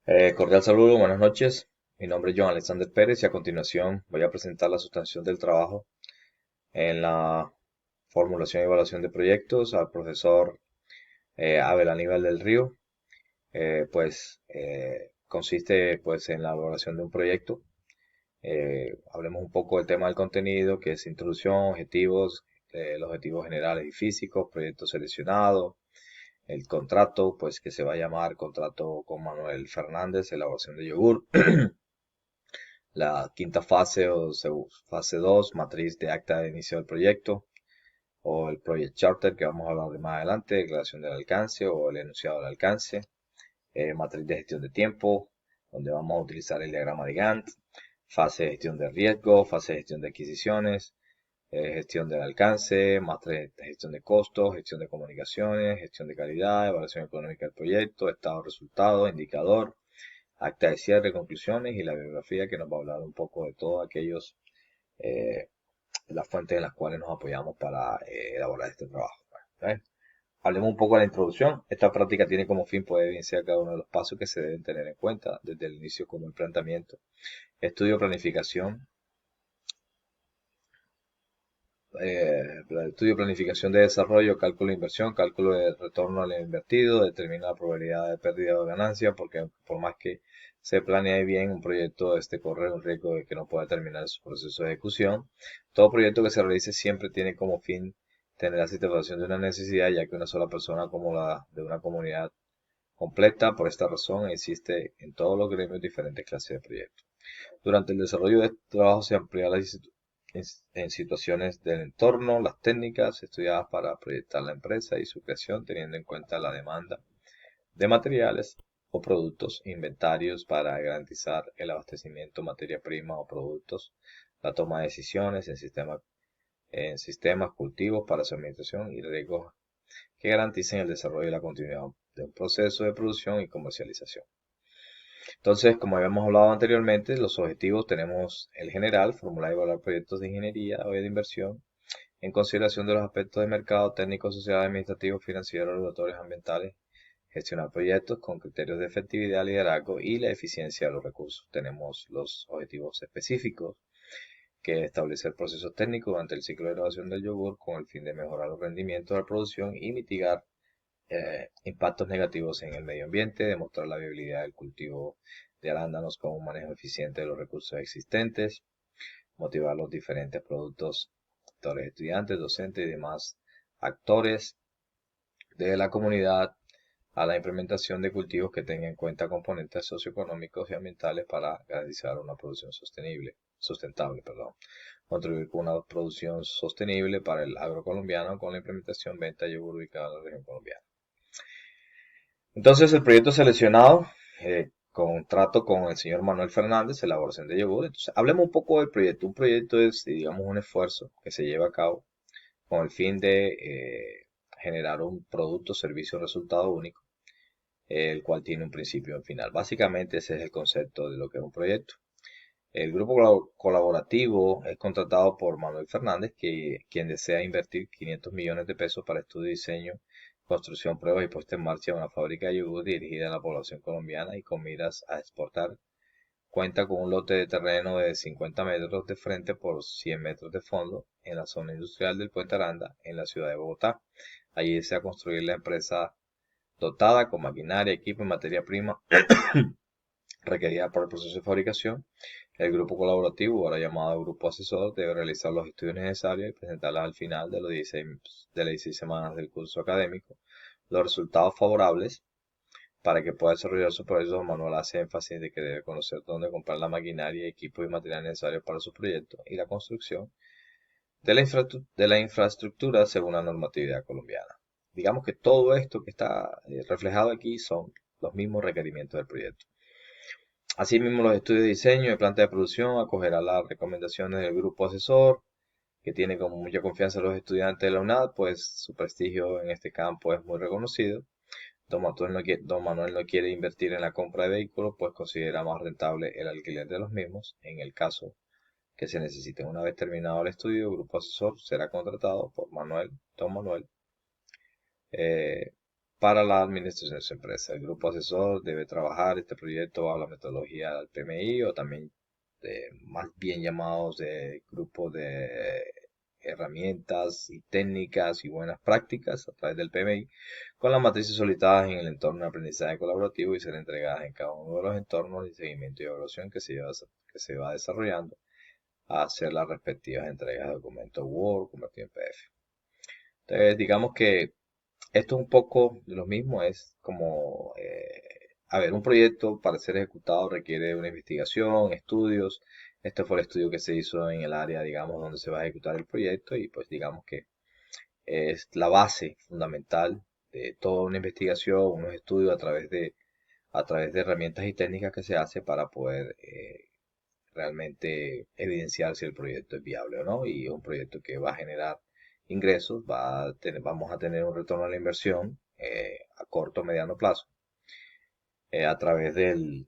Cordial saludo, buenas noches. Mi nombre es John Alexander Pérez y a continuación voy a presentar la sustanción del trabajo en la formulación y evaluación de proyectos al profesor Abel Aníbal del Río. Consiste pues en la elaboración de un proyecto. Hablemos un poco del tema del contenido, que es introducción, objetivos, los objetivos generales y físicos, proyecto seleccionado, el contrato, pues que se va a llamar contrato con Manuel Fernández, elaboración de yogur. La quinta fase o fase 2, matriz de acta de inicio del proyecto, o el Project Charter que vamos a hablar de más adelante, declaración del alcance o el enunciado del alcance, matriz de gestión de tiempo, donde vamos a utilizar el diagrama de Gantt, fase de gestión de riesgo, fase de gestión de adquisiciones, gestión del alcance, matriz de gestión de costos, gestión de comunicaciones, gestión de calidad, evaluación económica del proyecto, estado de resultado, indicador, acta de cierre, conclusiones y la bibliografía que nos va a hablar un poco de todos aquellos, eh, las fuentes en las cuales nos apoyamos para elaborar este trabajo. ¿Vale? Hablemos un poco de la introducción. Esta práctica tiene como fin poder evidenciar cada uno de los pasos que se deben tener en cuenta desde el inicio, como el planteamiento, estudio, planificación, estudio, planificación de desarrollo, cálculo de inversión, cálculo de retorno al invertido, determina la probabilidad de pérdida o ganancia, porque por más que se planee bien un proyecto, este corre un riesgo de que no pueda terminar su proceso de ejecución. Todo proyecto que se realice siempre tiene como fin tener la satisfacción de una necesidad, ya que una sola persona como la de una comunidad completa. Por esta razón existe en todos los gremios diferentes clases de proyectos. Durante el desarrollo de este trabajo se amplía en situaciones del entorno, las técnicas estudiadas para proyectar la empresa y su creación, teniendo en cuenta la demanda de materiales o productos, inventarios para garantizar el abastecimiento de materia prima o productos, la toma de decisiones en sistemas, cultivos para su administración y riesgos que garanticen el desarrollo y la continuidad de un proceso de producción y comercialización. Entonces, como habíamos hablado anteriormente, los objetivos tenemos el general, formular y evaluar proyectos de ingeniería o de inversión, en consideración de los aspectos de mercado, técnico, social, administrativo, financiero, regulatorios, ambientales, gestionar proyectos con criterios de efectividad, liderazgo y la eficiencia de los recursos. Tenemos los objetivos específicos, que es establecer procesos técnicos durante el ciclo de elaboración del yogur con el fin de mejorar los rendimientos de la producción y mitigar impactos negativos en el medio ambiente, demostrar la viabilidad del cultivo de arándanos con un manejo eficiente de los recursos existentes, motivar los diferentes productos, actores, estudiantes, docentes y demás actores de la comunidad a la implementación de cultivos que tengan en cuenta componentes socioeconómicos y ambientales para garantizar una producción sustentable, perdón. Contribuir con una producción sostenible para el agrocolombiano con la implementación venta de yogur ubicada en la región colombiana. Entonces, el proyecto seleccionado, contrato con el señor Manuel Fernández, elaboración de yogur. Entonces, hablemos un poco del proyecto. Un proyecto es, digamos, un esfuerzo que se lleva a cabo con el fin de generar un producto, servicio o resultado único, el cual tiene un principio y un final. Básicamente, ese es el concepto de lo que es un proyecto. El grupo colaborativo es contratado por Manuel Fernández, quien desea invertir 500 millones de pesos para estudio, diseño, construcción, pruebas y puesta en marcha de una fábrica de yogur dirigida a la población colombiana y con miras a exportar. Cuenta con un lote de terreno de 50 metros de frente por 100 metros de fondo en la zona industrial del Puente Aranda, en la ciudad de Bogotá. Allí desea construir la empresa dotada con maquinaria, equipo y materia prima requerida para el proceso de fabricación. El grupo colaborativo, ahora llamado grupo asesor, debe realizar los estudios necesarios y presentarlos al final de las 16 semanas del curso académico. Los resultados favorables para que pueda desarrollar su proyecto. Manuel hace énfasis de que debe conocer dónde comprar la maquinaria, equipos y materiales necesarios para su proyecto y la construcción de la infraestructura según la normatividad colombiana. Digamos que todo esto que está reflejado aquí son los mismos requerimientos del proyecto. Asimismo, los estudios de diseño de planta de producción acogerá las recomendaciones del grupo asesor, que tiene como mucha confianza en los estudiantes de la UNAD, pues su prestigio en este campo es muy reconocido. Don Manuel no quiere invertir en la compra de vehículos, pues considera más rentable el alquiler de los mismos. En el caso que se necesite una vez terminado el estudio, el grupo asesor será contratado por Don Manuel, para la administración de su empresa. El grupo asesor debe trabajar este proyecto bajo la metodología del PMI o también más bien llamados de grupos de herramientas y técnicas y buenas prácticas a través del PMI, con las matrices solicitadas en el entorno de aprendizaje colaborativo y ser entregadas en cada uno de los entornos de seguimiento y evaluación que se va desarrollando a hacer las respectivas entregas de documentos Word convertido en PDF. Entonces, digamos que esto es un poco de lo mismo, es como, a ver, un proyecto para ser ejecutado requiere una investigación, estudios. Este fue el estudio que se hizo en el área, digamos, donde se va a ejecutar el proyecto y pues digamos que es la base fundamental de toda una investigación, unos estudios a través de herramientas y técnicas que se hace para poder realmente evidenciar si el proyecto es viable o no y un proyecto que va a generar ingresos, vamos a tener un retorno a la inversión a corto o mediano plazo a través del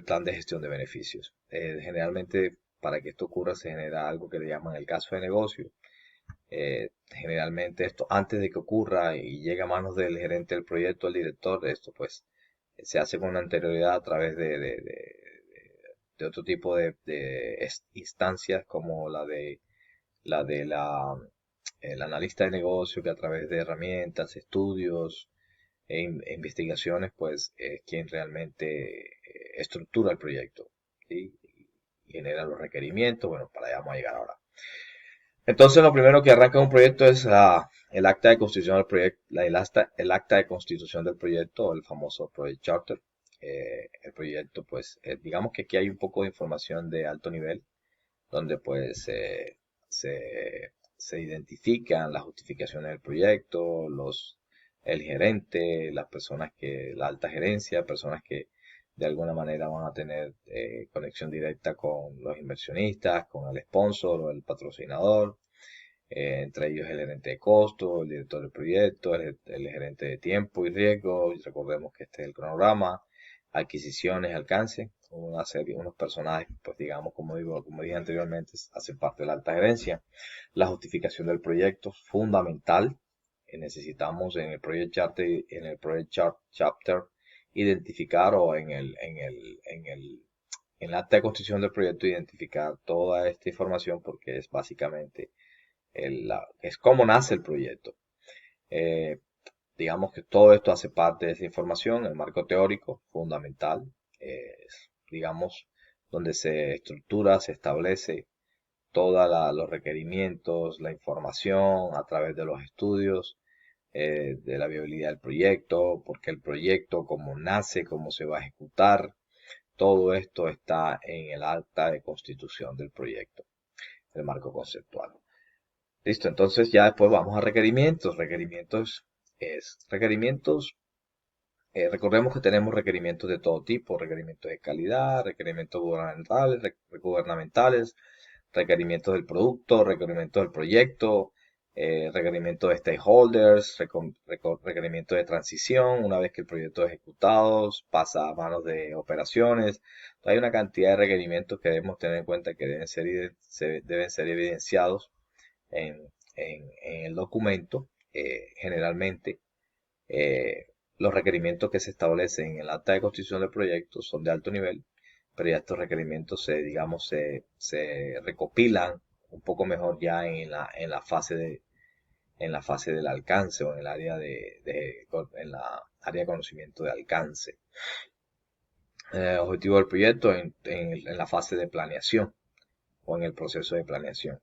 plan de gestión de beneficios. Generalmente para que esto ocurra se genera algo que le llaman el caso de negocio. Generalmente esto antes de que ocurra y llegue a manos del gerente del proyecto, el director de esto, pues se hace con anterioridad a través de otro tipo de instancias como el analista de negocio que a través de herramientas, estudios investigaciones pues es quien realmente estructura el proyecto, ¿sí? Y genera los requerimientos. Bueno, para allá vamos a llegar ahora. Entonces, lo primero que arranca un proyecto es el acta de constitución del proyecto, el acta de constitución del proyecto, o el famoso Project Charter. El proyecto, pues, digamos que aquí hay un poco de información de alto nivel, donde pues se identifican las justificaciones del proyecto, el gerente, las personas la alta gerencia, personas que de alguna manera van a tener conexión directa con los inversionistas, con el sponsor o el patrocinador, entre ellos el gerente de costo, el director del proyecto, el gerente de tiempo y riesgo, y recordemos que este es el cronograma, adquisiciones, alcance, una serie, unos personajes, pues digamos, como dije anteriormente, hacen parte de la alta gerencia. La justificación del proyecto, fundamental. Necesitamos en el Chapter, identificar o en el acta de constitución del proyecto, identificar toda esta información porque es básicamente es cómo nace el proyecto. Eh, digamos que todo esto hace parte de esa información, el marco teórico fundamental, digamos, donde se estructura, se establece todos los requerimientos, la información a través de los estudios, de la viabilidad del proyecto, porque el proyecto, cómo nace, cómo se va a ejecutar, todo esto está en el acta de constitución del proyecto, el marco conceptual. Listo, entonces ya después vamos a requerimientos. Requerimientos, recordemos que tenemos requerimientos de todo tipo, requerimientos de calidad, requerimientos gubernamentales, requerimientos del producto, requerimientos del proyecto, requerimientos de stakeholders, requerimientos de transición, una vez que el proyecto es ejecutado, pasa a manos de operaciones. Hay una cantidad de requerimientos que debemos tener en cuenta que deben ser evidenciados en, en el documento. Generalmente, los requerimientos que se establecen en el acta de constitución del proyecto son de alto nivel, pero ya estos requerimientos digamos, se recopilan un poco mejor ya en la fase del alcance o en el área en la área de conocimiento de alcance. Objetivo del proyecto en la fase de planeación o en el proceso de planeación.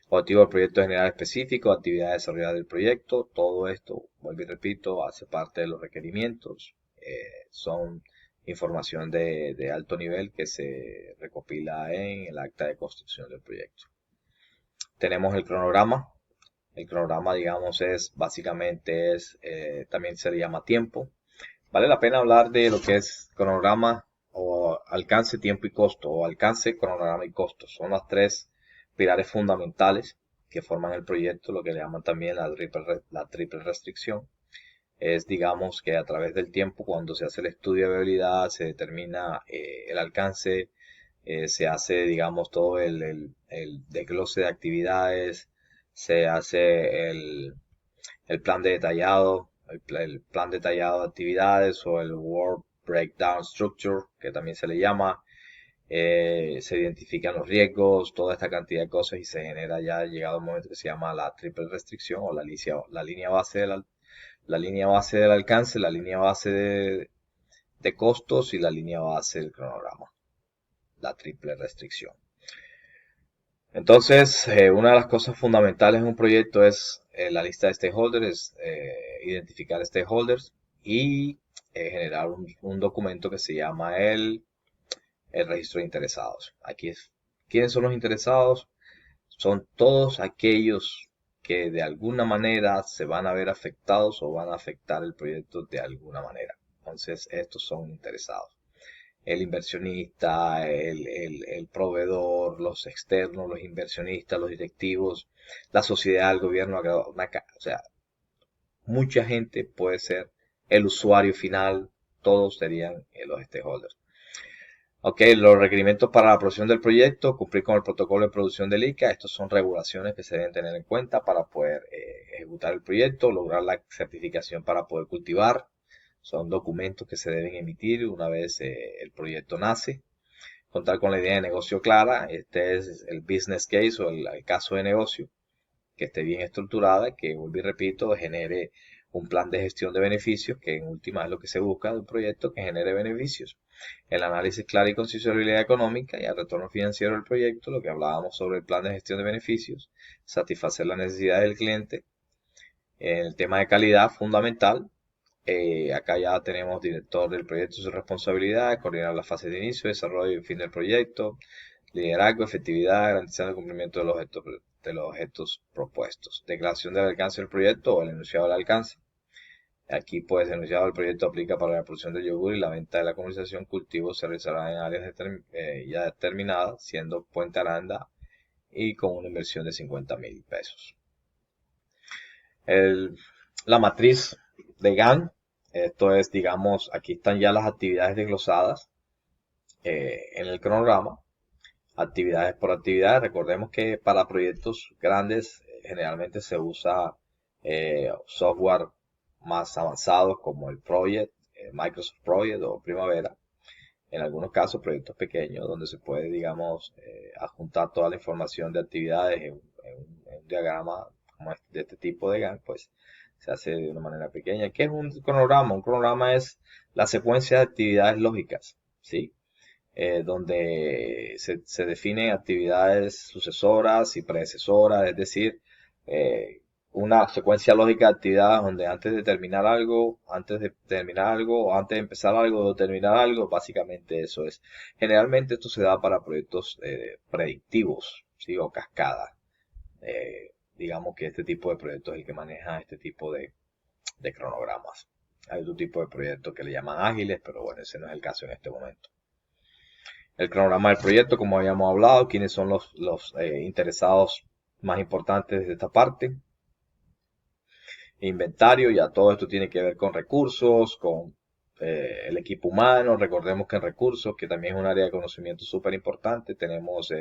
Objetivo del proyecto general específico, actividad desarrollada del proyecto, todo esto, vuelvo y repito, hace parte de los requerimientos. Son información de alto nivel que se recopila en el acta de construcción del proyecto. Tenemos el cronograma. El cronograma, digamos, también se le llama tiempo. Vale la pena hablar de lo que es cronograma o alcance, tiempo y costo, o alcance, cronograma y costo. Son las tres pilares fundamentales que forman el proyecto, lo que le llaman también la triple restricción. Es, digamos, que a través del tiempo, cuando se hace el estudio de viabilidad, se determina el alcance, se hace, digamos, todo el desglose de actividades, se hace el plan de detallado, el plan detallado de actividades o el Work Breakdown Structure, que también se le llama. Se identifican los riesgos, toda esta cantidad de cosas y se genera ya llegado un momento que se llama la triple restricción o la línea base la línea base del alcance, la línea base de costos y la línea base del cronograma, la triple restricción. Entonces, una de las cosas fundamentales en un proyecto es la lista de stakeholders, identificar stakeholders y generar un documento que se llama el registro de interesados. Aquí es, ¿quiénes son los interesados? Son todos aquellos que de alguna manera se van a ver afectados o van a afectar el proyecto de alguna manera. Entonces, estos son interesados. El inversionista, el proveedor, los externos, los inversionistas, los directivos, la sociedad, el gobierno, o sea, mucha gente puede ser el usuario final, todos serían los stakeholders. Ok, los requerimientos para la aprobación del proyecto, cumplir con el protocolo de producción del ICA. Estos son regulaciones que se deben tener en cuenta para poder ejecutar el proyecto, lograr la certificación para poder cultivar. Son documentos que se deben emitir una vez el proyecto nace. Contar con la idea de negocio clara. Este es el business case o el caso de negocio que esté bien estructurada, que, vuelvo y repito, genere un plan de gestión de beneficios, que en última es lo que se busca de un proyecto que genere beneficios. El análisis claro y conciso de la habilidad económica y el retorno financiero del proyecto, lo que hablábamos sobre el plan de gestión de beneficios, satisfacer las necesidades del cliente. El tema de calidad fundamental. Acá ya tenemos director del proyecto, su responsabilidad, coordinar la fase de inicio, desarrollo y fin del proyecto, liderazgo, efectividad, garantizando el cumplimiento de los objetos propuestos. Declaración del alcance del proyecto o el enunciado del alcance. Aquí, pues, el enunciado del proyecto aplica para la producción del yogur y la venta de la comercialización. Cultivos se realizará en áreas ya determinadas, siendo Puente Aranda y con una inversión de 50.000 pesos. La matriz de GAN, esto es, digamos, aquí están ya las actividades desglosadas en el cronograma, actividades por actividades. Recordemos que para proyectos grandes generalmente se usa software más avanzados como el Project, Microsoft Project o Primavera. En algunos casos, proyectos pequeños donde se puede, digamos, adjuntar toda la información de actividades en un diagrama como de este tipo de GAN, pues se hace de una manera pequeña. ¿Qué es un cronograma? Un cronograma es la secuencia de actividades lógicas, ¿sí? Donde se definen actividades sucesoras y predecesoras, es decir, una secuencia lógica de actividades donde antes de terminar algo, antes de terminar algo, o antes de empezar algo o terminar algo, básicamente eso es. Generalmente esto se da para proyectos predictivos, ¿sí? O cascadas. Digamos que este tipo de proyectos es el que maneja este tipo de cronogramas. Hay otro tipo de proyectos que le llaman ágiles, pero bueno, ese no es el caso en este momento. El cronograma del proyecto, como habíamos hablado, quiénes son los interesados más importantes de esta parte. Inventario, ya todo esto tiene que ver con recursos, con el equipo humano. Recordemos que en recursos, que también es un área de conocimiento súper importante, tenemos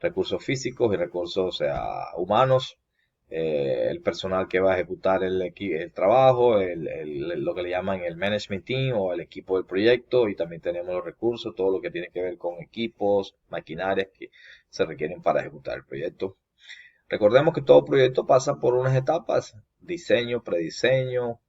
recursos físicos y recursos humanos. El personal que va a ejecutar el trabajo, lo que le llaman el management team o el equipo del proyecto, y también tenemos los recursos, todo lo que tiene que ver con equipos, maquinarias que se requieren para ejecutar el proyecto. Recordemos que todo proyecto pasa por unas etapas: diseño, prediseño,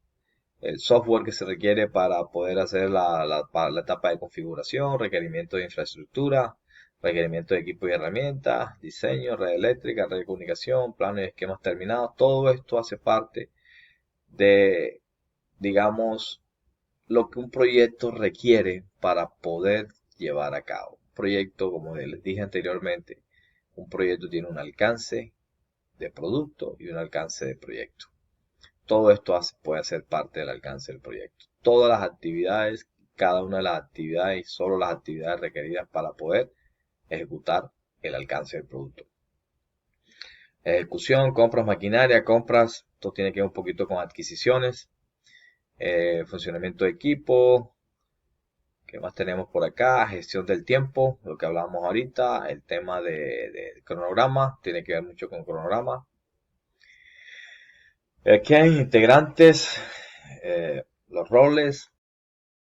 el software que se requiere para poder hacer la etapa de configuración, requerimiento de infraestructura, requerimiento de equipo y herramientas, diseño, red eléctrica, red de comunicación, planes y esquemas terminados. Todo esto hace parte de, digamos, lo que un proyecto requiere para poder llevar a cabo. Un proyecto, como les dije anteriormente, un proyecto tiene un alcance de producto y un alcance de proyecto. Todo esto puede ser parte del alcance del proyecto. Todas las actividades, cada una de las actividades y solo las actividades requeridas para poder ejecutar el alcance del producto. Ejecución, compras, maquinaria, compras, esto tiene que ver un poquito con adquisiciones, funcionamiento de equipo. ¿Qué más tenemos por acá? Gestión del tiempo, lo que hablábamos ahorita, el tema de cronograma, tiene que ver mucho con cronograma. Aquí hay integrantes, los roles,